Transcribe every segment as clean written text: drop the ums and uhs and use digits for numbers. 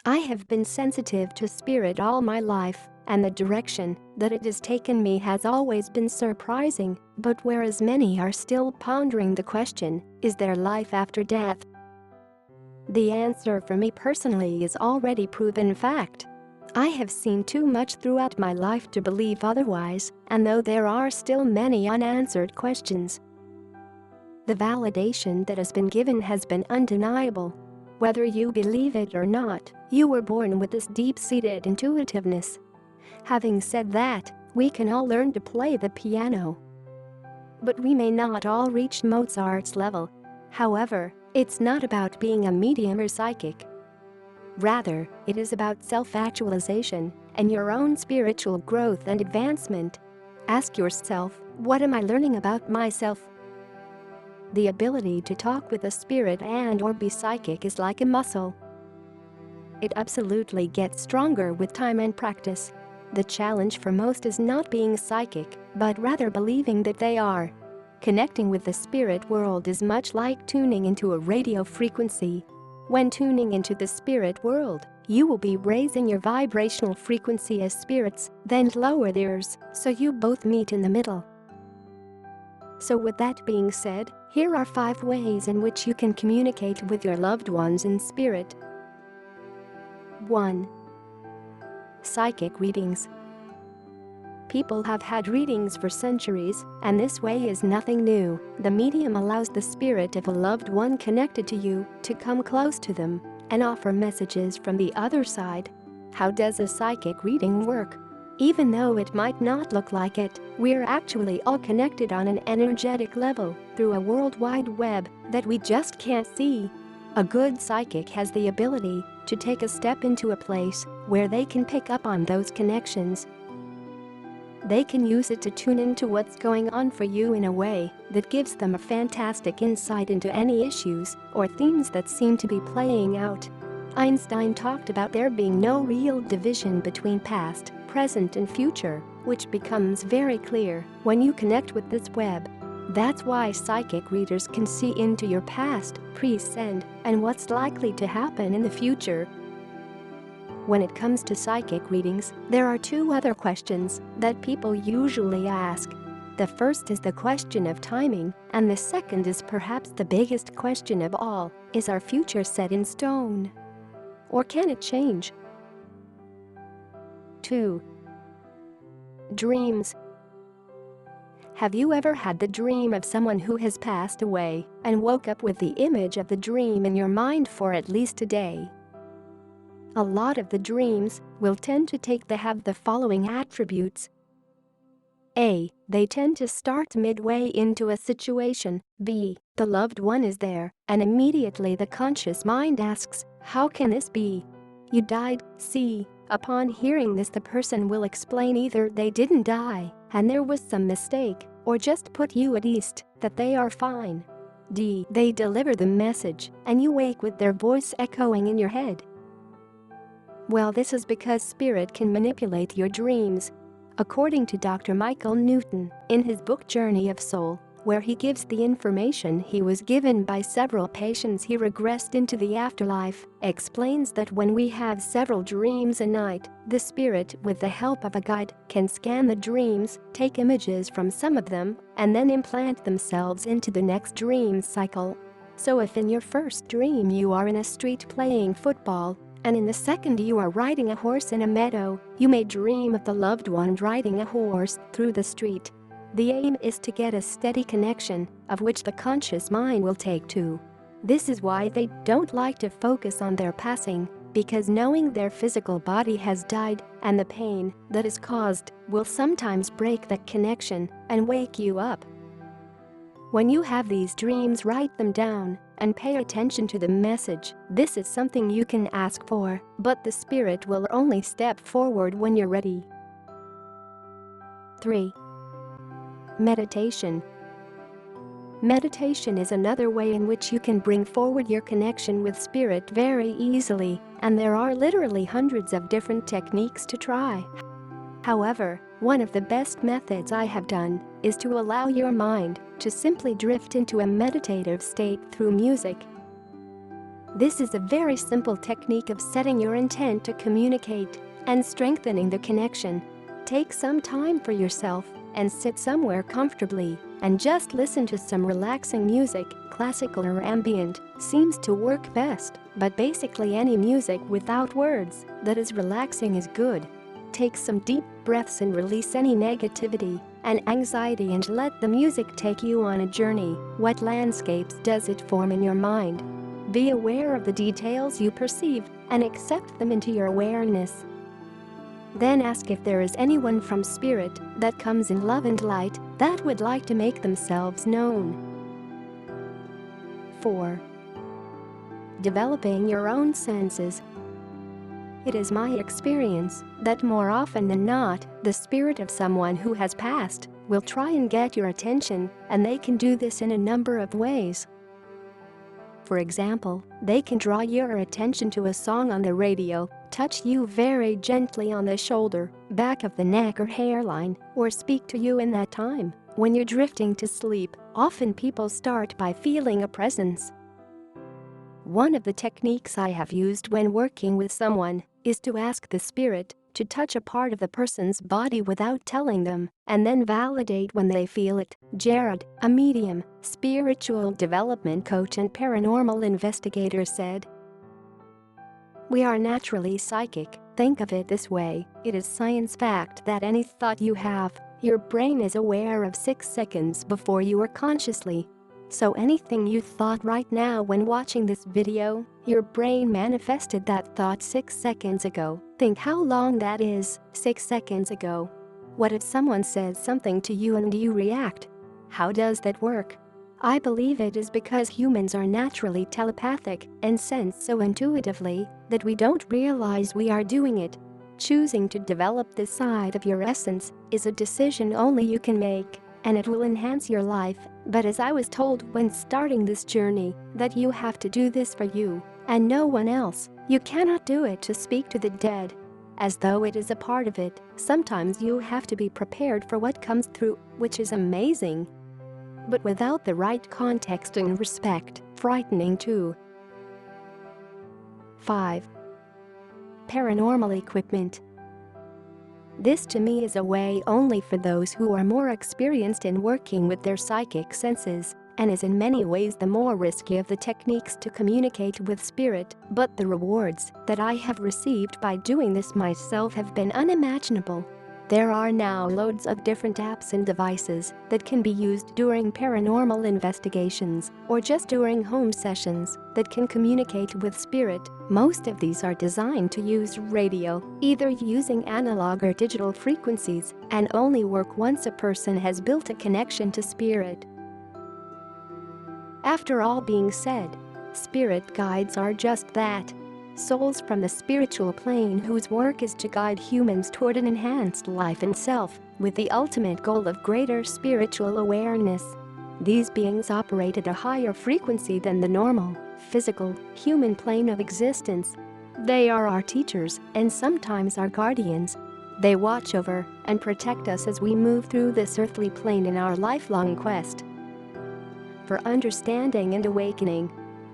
I have been sensitive to spirit all my life, and the direction that it has taken me has always been surprising, but whereas many are still pondering the question, is there life after death? The answer for me personally is already proven fact. I have seen too much throughout my life to believe otherwise, and though there are still many unanswered questions, the validation that has been given has been undeniable. Whether you believe it or not, you were born with this deep-seated intuitiveness. Having said that, we can all learn to play the piano, but we may not all reach Mozart's level. However, it's not about being a medium or psychic. Rather, it is about self-actualization and your own spiritual growth and advancement. Ask yourself, what am I learning about myself? The ability to talk with a spirit and/or be psychic is like a muscle. It absolutely gets stronger with time and practice. The challenge for most is not being psychic, but rather believing that they are. Connecting with the spirit world is much like tuning into a radio frequency. When tuning into the spirit world, you will be raising your vibrational frequency as spirits, then lower theirs, so you both meet in the middle. So with that being said, here are 5 ways in which you can communicate with your loved ones in spirit. 1. Psychic readings. People have had readings for centuries, and this way is nothing new. The medium allows the spirit of a loved one connected to you to come close to them and offer messages from the other side. How does a psychic reading work? Even though it might not look like it, we're actually all connected on an energetic level through a World Wide Web that we just can't see. A good psychic has the ability to take a step into a place where they can pick up on those connections. They can use it to tune into what's going on for you in a way that gives them a fantastic insight into any issues or themes that seem to be playing out. Einstein talked about there being no real division between past, present and future, which becomes very clear when you connect with this web. That's why psychic readers can see into your past, present, and what's likely to happen in the future. When it comes to psychic readings, there are 2 other questions that people usually ask. The first is the question of timing, and the second is perhaps the biggest question of all, is our future set in stone? Or can it change? 2. Dreams. Have you ever had the dream of someone who has passed away and woke up with the image of the dream in your mind for at least a day? A lot of the dreams will tend to have the following attributes. A. They tend to start midway into a situation. B. The loved one is there, and immediately the conscious mind asks, how can this be? You died. C. Upon hearing this, the person will explain either they didn't die and there was some mistake, or just put you at ease that they are fine. D. They deliver the message and you wake with their voice echoing in your head. Well, this is because spirit can manipulate your dreams. According to Dr. Michael Newton, in his book Journey of Soul, where he gives the information he was given by several patients he regressed into the afterlife, explains that when we have several dreams a night, the spirit, with the help of a guide, can scan the dreams, take images from some of them, and then implant themselves into the next dream cycle. So if in your first dream you are in a street playing football, and in the second you are riding a horse in a meadow, you may dream of the loved one riding a horse through the street. The aim is to get a steady connection, of which the conscious mind will take to. This is why they don't like to focus on their passing, because knowing their physical body has died and the pain that is caused will sometimes break that connection and wake you up. When you have these dreams, write them down and pay attention to the message. This is something you can ask for, but the spirit will only step forward when you're ready. 3. Meditation. Meditation is another way in which you can bring forward your connection with spirit very easily, and there are literally hundreds of different techniques to try. However, one of the best methods I have done is to allow your mind to simply drift into a meditative state through music. This is a very simple technique of setting your intent to communicate and strengthening the connection. Take some time for yourself and sit somewhere comfortably and just listen to some relaxing music. Classical or ambient seems to work best, but basically any music without words that is relaxing is good. Take some deep breaths and release any negativity and anxiety and let the music take you on a journey. What landscapes does it form in your mind? Be aware of the details you perceive and accept them into your awareness. Then ask if there is anyone from spirit that comes in love and light that would like to make themselves known. 4. Developing your own senses. It is my experience that more often than not, the spirit of someone who has passed will try and get your attention, and they can do this in a number of ways. For example, they can draw your attention to a song on the radio, touch you very gently on the shoulder, back of the neck or hairline, or speak to you in that time when you're drifting to sleep. Often people start by feeling a presence. One of the techniques I have used when working with someone is to ask the spirit to touch a part of the person's body without telling them, and then validate when they feel it. Jared, a medium, spiritual development coach and paranormal investigator, said, "We are naturally psychic. Think of it this way, it is science fact that any thought you have, your brain is aware of 6 seconds before you are consciously. So anything you thought right now when watching this video, your brain manifested that thought 6 seconds ago. Think how long that is, 6 seconds ago. What if someone says something to you and you react? How does that work? I believe it is because humans are naturally telepathic and sense so intuitively that we don't realize we are doing it. Choosing to develop this side of your essence is a decision only you can make, and it will enhance your life. But as I was told when starting this journey, that you have to do this for you and no one else. You cannot do it to speak to the dead, as though it is a part of it. Sometimes you have to be prepared for what comes through, which is amazing. But without the right context and respect, frightening too." 5. Paranormal equipment. This to me is a way only for those who are more experienced in working with their psychic senses, and is in many ways the more risky of the techniques to communicate with spirit, but the rewards that I have received by doing this myself have been unimaginable. There are now loads of different apps and devices that can be used during paranormal investigations or just during home sessions that can communicate with spirit. Most of these are designed to use radio, either using analog or digital frequencies, and only work once a person has built a connection to spirit. After all being said, spirit guides are just that. Souls from the spiritual plane whose work is to guide humans toward an enhanced life and self, with the ultimate goal of greater spiritual awareness. These beings operate at a higher frequency than the normal, physical, human plane of existence. They are our teachers and sometimes our guardians. They watch over and protect us as we move through this earthly plane in our lifelong quest for understanding and awakening.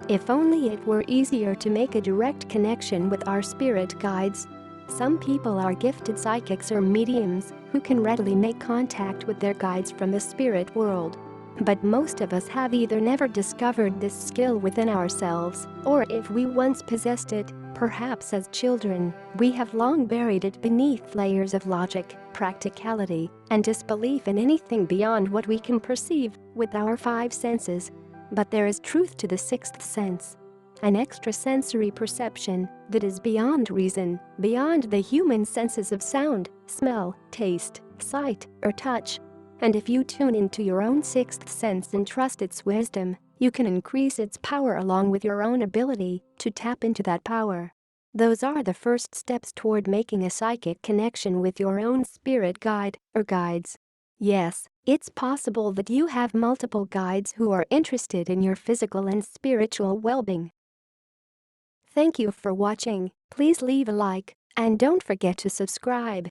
If only it were easier to make a direct connection with our spirit guides. Some people are gifted psychics or mediums who can readily make contact with their guides from the spirit world. But most of us have either never discovered this skill within ourselves, or if we once possessed it, perhaps as children, we have long buried it beneath layers of logic, practicality, and disbelief in anything beyond what we can perceive with our 5 senses. But there is truth to the 6th sense, an extrasensory perception that is beyond reason, beyond the human senses of sound, smell, taste, sight, or touch. And if you tune into your own 6th sense and trust its wisdom, you can increase its power along with your own ability to tap into that power. Those are the first steps toward making a psychic connection with your own spirit guide or guides. Yes, it's possible that you have multiple guides who are interested in your physical and spiritual well-being. Thank you for watching. Please leave a like and don't forget to subscribe.